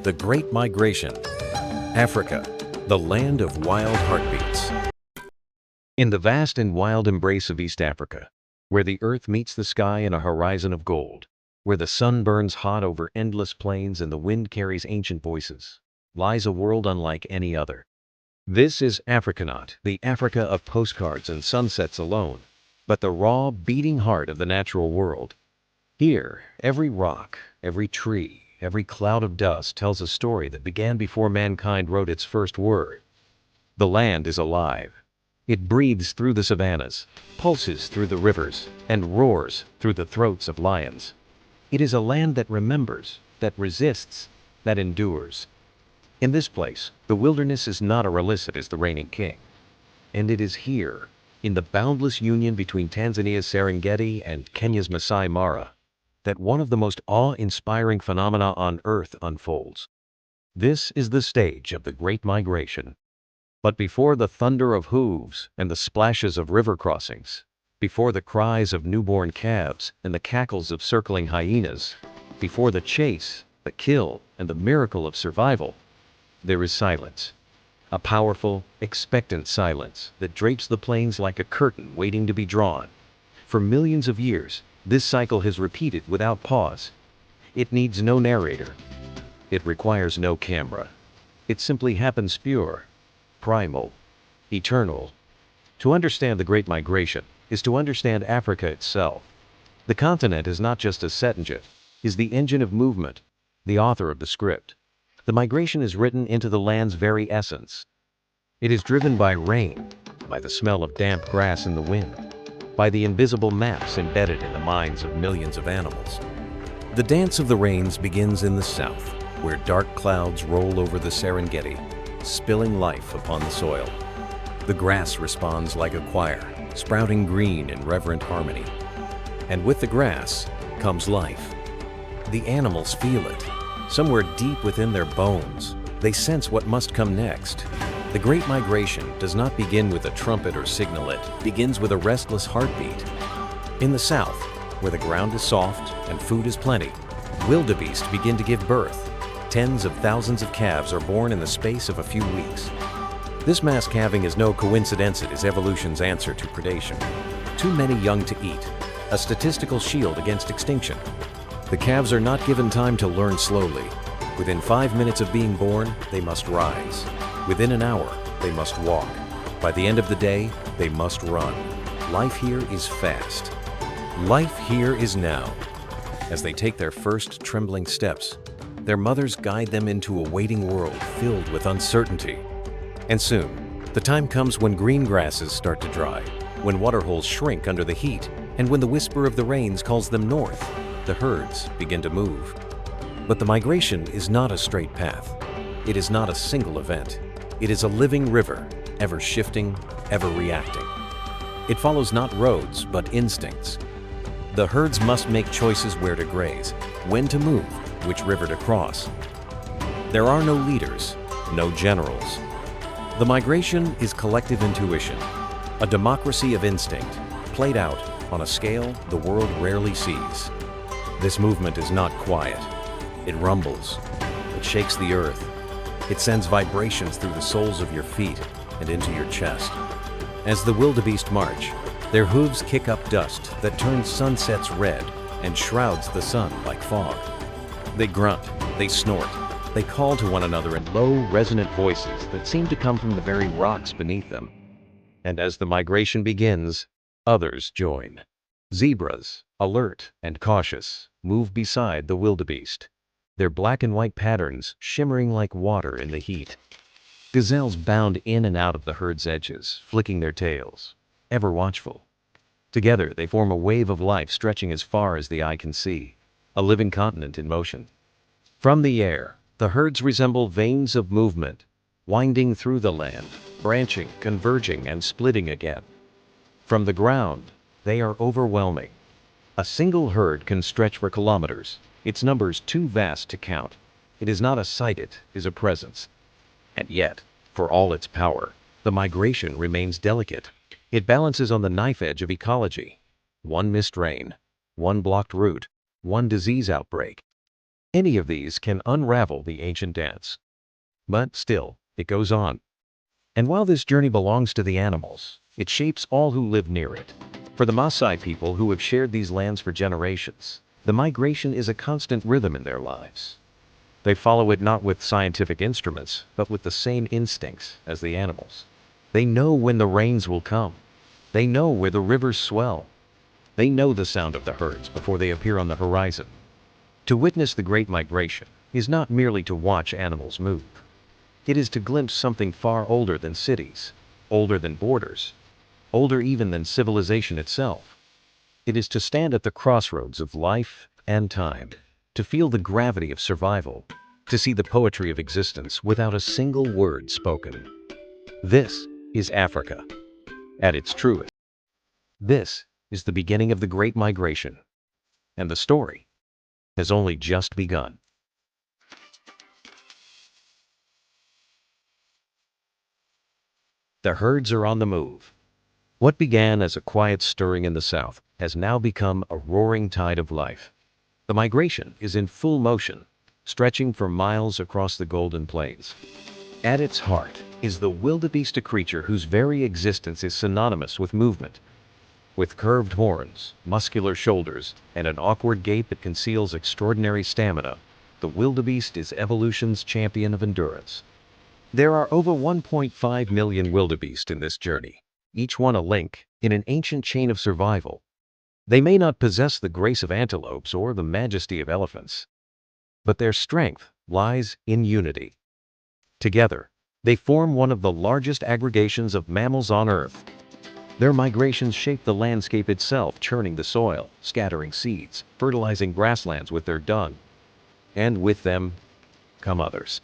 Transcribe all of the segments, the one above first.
The Great Migration. Africa, the land of wild heartbeats. In the vast and wild embrace of East Africa, where the earth meets the sky in a horizon of gold, where the sun burns hot over endless plains and the wind carries ancient voices, lies a world unlike any other. This is Africa, not the Africa of postcards and sunsets alone, but the raw, beating heart of the natural world. Here, every rock, every tree, every cloud of dust tells a story that began before mankind wrote its first word. The land is alive. It breathes through the savannas, pulses through the rivers, and roars through the throats of lions. It is a land that remembers, that resists, that endures. In this place, the wilderness is not a relic, it is the reigning king. And it is here, in the boundless union between Tanzania's Serengeti and Kenya's Maasai Mara, that one of the most awe-inspiring phenomena on Earth unfolds. This is the stage of the Great Migration. But before the thunder of hooves and the splashes of river crossings, before the cries of newborn calves and the cackles of circling hyenas, before the chase, the kill, and the miracle of survival, there is silence. A powerful, expectant silence that drapes the plains like a curtain waiting to be drawn. For millions of years, this cycle has repeated without pause. It needs no narrator. It requires no camera. It simply happens pure, primal, eternal. To understand the Great Migration is to understand Africa itself. The continent is not just a set engine, is the engine of movement, the author of the script. The migration is written into the land's very essence. It is driven by rain, by the smell of damp grass in the wind, by the invisible maps embedded in the minds of millions of animals. The dance of the rains begins in the south, where dark clouds roll over the Serengeti, spilling life upon the soil. The grass responds like a choir, sprouting green in reverent harmony. And with the grass comes life. The animals feel it. Somewhere deep within their bones, they sense what must come next. The Great Migration does not begin with a trumpet or signal, it begins with a restless heartbeat. In the south, where the ground is soft and food is plenty, wildebeest begin to give birth. Tens of thousands of calves are born in the space of a few weeks. This mass calving is no coincidence, it is evolution's answer to predation. Too many young to eat, a statistical shield against extinction. The calves are not given time to learn slowly. Within 5 minutes of being born, they must rise. Within an hour, they must walk. By the end of the day, they must run. Life here is fast. Life here is now. As they take their first trembling steps, their mothers guide them into a waiting world filled with uncertainty. And soon, the time comes when green grasses start to dry, when waterholes shrink under the heat, and when the whisper of the rains calls them north. The herds begin to move. But the migration is not a straight path. It is not a single event. It is a living river, ever shifting, ever reacting. It follows not roads, but instincts. The herds must make choices where to graze, when to move, which river to cross. There are no leaders, no generals. The migration is collective intuition, a democracy of instinct, played out on a scale the world rarely sees. This movement is not quiet. It rumbles. It shakes the earth. It sends vibrations through the soles of your feet and into your chest. As the wildebeest march, their hooves kick up dust that turns sunsets red and shrouds the sun like fog. They grunt, they snort, they call to one another in low, resonant voices that seem to come from the very rocks beneath them. And as the migration begins, others join. Zebras, alert and cautious, move beside the wildebeest, their black and white patterns shimmering like water in the heat. Gazelles bound in and out of the herd's edges, flicking their tails, ever watchful. Together they form a wave of life stretching as far as the eye can see, a living continent in motion. From the air, the herds resemble veins of movement, winding through the land, branching, converging, and splitting again. From the ground, they are overwhelming. A single herd can stretch for kilometers, its numbers too vast to count. It is not a sight, it is a presence. And yet, for all its power, the migration remains delicate. It balances on the knife edge of ecology. One missed rain, one blocked route, one disease outbreak, Any of these can unravel the ancient dance. But still, it goes on. And while this journey belongs to the animals, it shapes all who live near it. For the Maasai people who have shared these lands for generations, the migration is a constant rhythm in their lives. They follow it not with scientific instruments, but with the same instincts as the animals. They know when the rains will come. They know where the rivers swell. They know the sound of the herds before they appear on the horizon. To witness the Great Migration is not merely to watch animals move. It is to glimpse something far older than cities, older than borders, older even than civilization itself. It is to stand at the crossroads of life and time, to feel the gravity of survival, to see the poetry of existence without a single word spoken. This is Africa, at its truest. This is the beginning of the Great Migration, and the story has only just begun. The herds are on the move. What began as a quiet stirring in the south has now become a roaring tide of life. The migration is in full motion, stretching for miles across the Golden Plains. At its heart is the wildebeest, a creature whose very existence is synonymous with movement. With curved horns, muscular shoulders, and an awkward gait that conceals extraordinary stamina, the wildebeest is evolution's champion of endurance. There are over 1.5 million wildebeest in this journey, each one a link in an ancient chain of survival. They may not possess the grace of antelopes or the majesty of elephants, but their strength lies in unity. Together, they form one of the largest aggregations of mammals on Earth. Their migrations shape the landscape itself, churning the soil, scattering seeds, fertilizing grasslands with their dung. And with them come others.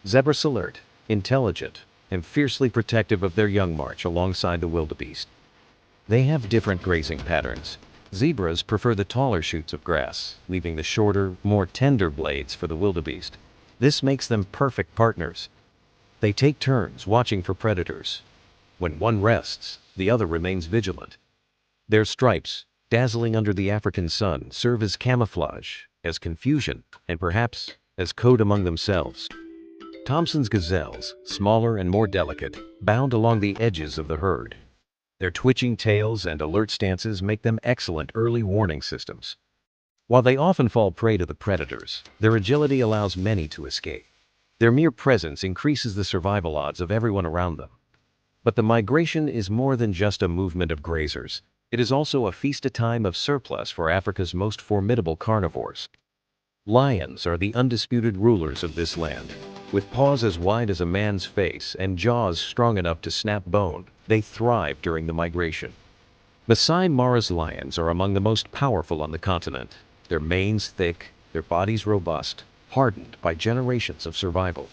Zebras alert, intelligent, and fiercely protective of their young, march alongside the wildebeest. They have different grazing patterns. Zebras prefer the taller shoots of grass, leaving the shorter, more tender blades for the wildebeest. This makes them perfect partners. They take turns watching for predators. When one rests, the other remains vigilant. Their stripes, dazzling under the African sun, serve as camouflage, as confusion, and perhaps as code among themselves. Thompson's gazelles, smaller and more delicate, bound along the edges of the herd. Their twitching tails and alert stances make them excellent early warning systems. While they often fall prey to the predators, their agility allows many to escape. Their mere presence increases the survival odds of everyone around them. But the migration is more than just a movement of grazers. It is also a feast time of surplus for Africa's most formidable carnivores. Lions are the undisputed rulers of this land. With paws as wide as a man's face and jaws strong enough to snap bone, they thrive during the migration. Maasai Mara's lions are among the most powerful on the continent. Their manes thick, their bodies robust, hardened by generations of survival.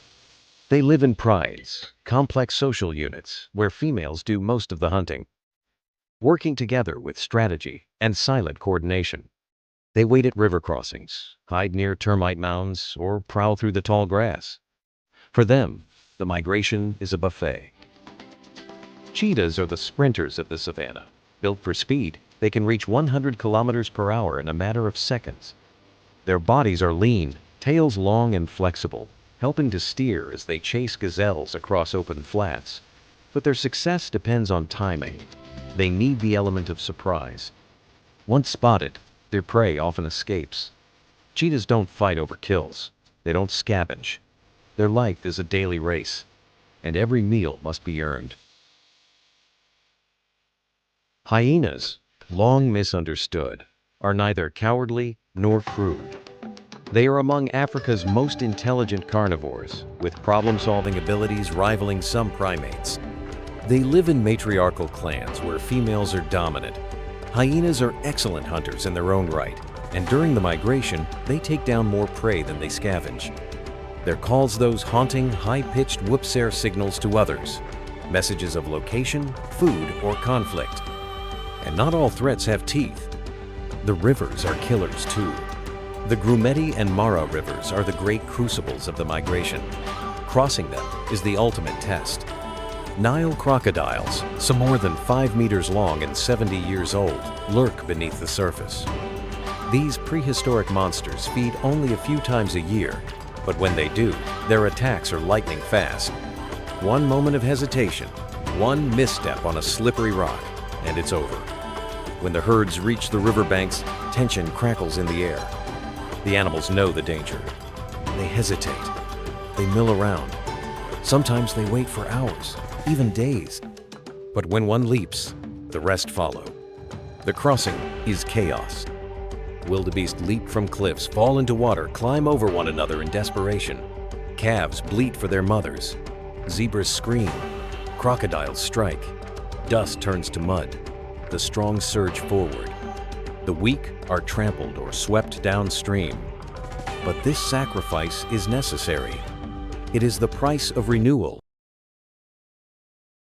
They live in prides, complex social units, where females do most of the hunting, working together with strategy and silent coordination. They wait at river crossings, hide near termite mounds, or prowl through the tall grass. For them, the migration is a buffet. Cheetahs are the sprinters of the savannah. Built for speed, they can reach 100 kilometers per hour in a matter of seconds. Their bodies are lean, tails long and flexible, helping to steer as they chase gazelles across open flats. But their success depends on timing. They need the element of surprise. Once spotted, their prey often escapes. Cheetahs don't fight over kills. They don't scavenge. Their life is a daily race, and every meal must be earned. Hyenas, long misunderstood, are neither cowardly nor crude. They are among Africa's most intelligent carnivores, with problem-solving abilities rivaling some primates. They live in matriarchal clans where females are dominant. Hyenas are excellent hunters in their own right, and during the migration, they take down more prey than they scavenge. Their calls those haunting, high-pitched whoop-ser signals to others, messages of location, food, or conflict. And not all threats have teeth. The rivers are killers too. The Grumeti and Mara rivers are the great crucibles of the migration. Crossing them is the ultimate test. Nile crocodiles, some more than 5 meters long and 70 years old, lurk beneath the surface. These prehistoric monsters feed only a few times a year, but when they do, their attacks are lightning fast. One moment of hesitation, one misstep on a slippery rock, and it's over. When the herds reach the riverbanks, tension crackles in the air. The animals know the danger. They hesitate. They mill around. Sometimes they wait for hours, even days. But when one leaps, the rest follow. The crossing is chaos. Wildebeest leap from cliffs, fall into water, climb over one another in desperation. Calves bleat for their mothers. Zebras scream. Crocodiles strike. Dust turns to mud. The strong surge forward. The weak are trampled or swept downstream. But this sacrifice is necessary. It is the price of renewal.